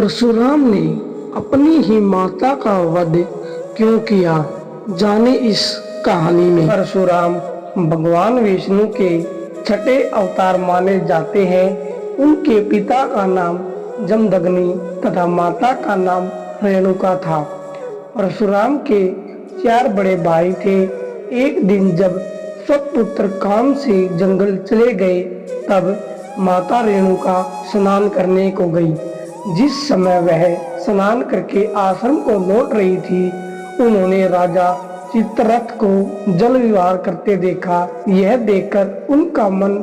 परशुराम ने अपनी ही माता का वध क्यों किया, जाने इस कहानी में। परशुराम भगवान विष्णु के छठे अवतार माने जाते हैं। उनके पिता का नाम जमदग्नि तथा माता का नाम रेणुका था। परशुराम के 4 बड़े भाई थे। एक दिन जब सब पुत्र काम से जंगल चले गए, तब माता रेणुका स्नान करने को गई। जिस समय वह स्नान करके आश्रम को लौट रही थी, उन्होंने राजा चित्ररथ को जल विहार करते देखा। यह देखकर उनका मन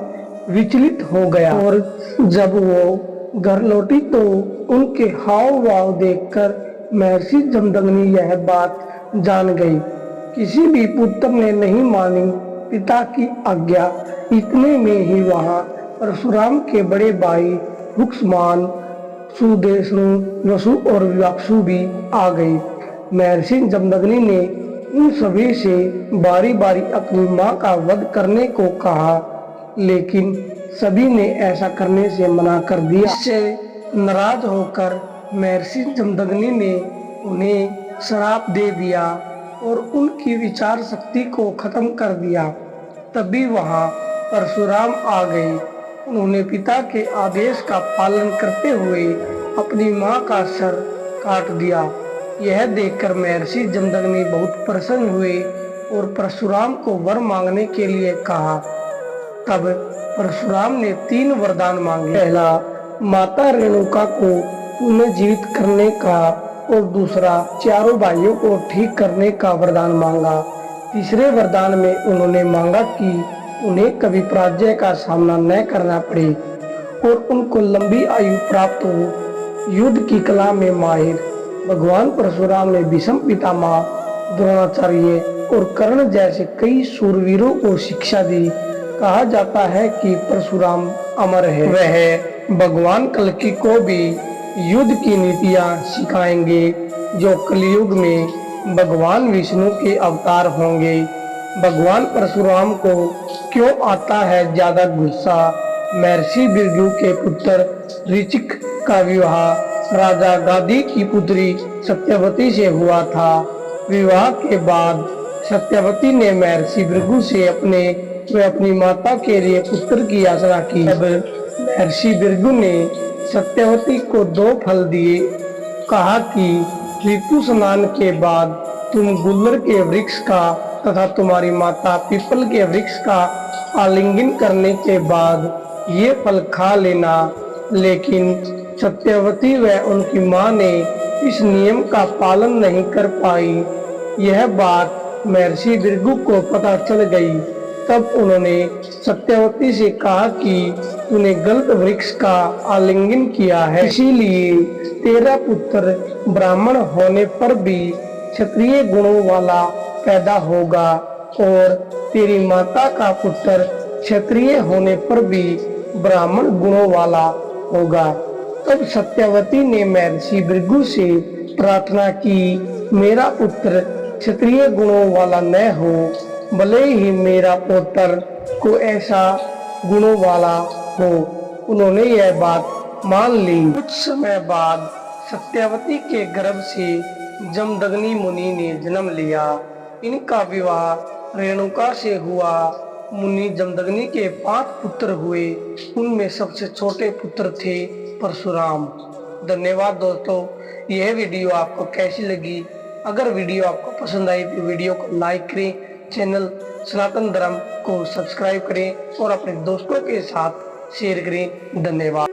विचलित हो गया और जब वो घर लौटी तो उनके हाव भाव देखकर महर्षि जमदग्नि यह बात जान गई। किसी भी पुत्र ने नहीं मानी पिता की आज्ञा। इतने में ही वहां परशुराम के बड़े भाई रुक्समान, सुदेशनु, वसु और विवाक्षु भी आ गए। महर्षि जमदग्नि ने उन सभी से बारी बारी अपनी मां का वध करने को कहा, लेकिन सभी ने ऐसा करने से मना कर दिया। इससे नाराज होकर महर्षि जमदग्नि ने उन्हें श्राप दे दिया और उनकी विचार शक्ति को खत्म कर दिया। तभी वहां परशुराम आ गए। उन्होंने पिता के आदेश का पालन करते हुए अपनी मां का सर काट दिया। यह देखकर महर्षि जमदग्नि बहुत प्रसन्न हुए और परशुराम को वर मांगने के लिए कहा। तब परशुराम ने 3 वरदान मांगे। पहला, माता रेणुका को पुनर्जीवित करने का, और दूसरा, चारों भाइयों को ठीक करने का वरदान मांगा। तीसरे वरदान में उन्होंने मांगा कि उन्हें कभी पराजय का सामना न करना पड़े और उनको लंबी आयु प्राप्त हो। युद्ध की कला में माहिर भगवान परशुराम ने भीष्म पितामह, द्रोणाचार्य और कर्ण जैसे कई शूरवीरों को शिक्षा दी। कहा जाता है कि परशुराम अमर है। वह भगवान कल्कि को भी युद्ध की नीतियां सिखाएंगे, जो कलयुग में भगवान विष्णु के अवतार होंगे। भगवान परशुराम को क्यों आता है ज्यादा गुस्सा? महर्षि भृगु के पुत्र ऋचिक का विवाह राजा गादी की पुत्री सत्यवती से हुआ था। विवाह के बाद सत्यवती ने महर्षि भृगु से अपनी माता के लिए पुत्र की याचना की। तब महर्षि भृगु ने सत्यवती को 2 फल दिए। कहा कि ऋतु स्नान के बाद तुम गुल्लर के वृक्ष का तथा तुम्हारी माता पीपल के वृक्ष का आलिंगन करने के बाद ये फल खा लेना। लेकिन सत्यवती व उनकी मां ने इस नियम का पालन नहीं कर पाई। यह बात महर्षि भृगु को पता चल गई। तब उन्होंने सत्यवती से कहा कि तूने गलत वृक्ष का आलिंगन किया है, इसीलिए तेरा पुत्र ब्राह्मण होने पर भी क्षत्रिय गुणों वाला पैदा होगा और तेरी माता का पुत्र क्षत्रिय होने पर भी ब्राह्मण गुणों वाला होगा। तब सत्यवती ने महर्षि भृगु से प्रार्थना की, मेरा पुत्र क्षत्रिय गुणों वाला न हो, भले ही मेरा पुत्र को ऐसा गुणों वाला हो। उन्होंने यह बात मान ली। कुछ समय बाद सत्यवती के गर्भ से जमदग्नि मुनि ने जन्म लिया। इनका विवाह रेणुका से हुआ। मुनि जमदग्नि के 5 पुत्र हुए। उनमें सबसे छोटे पुत्र थे परशुराम। धन्यवाद दोस्तों, यह वीडियो आपको कैसी लगी? अगर वीडियो आपको पसंद आई तो वीडियो को लाइक करें, चैनल सनातन धर्म को सब्सक्राइब करें और अपने दोस्तों के साथ शेयर करें। धन्यवाद।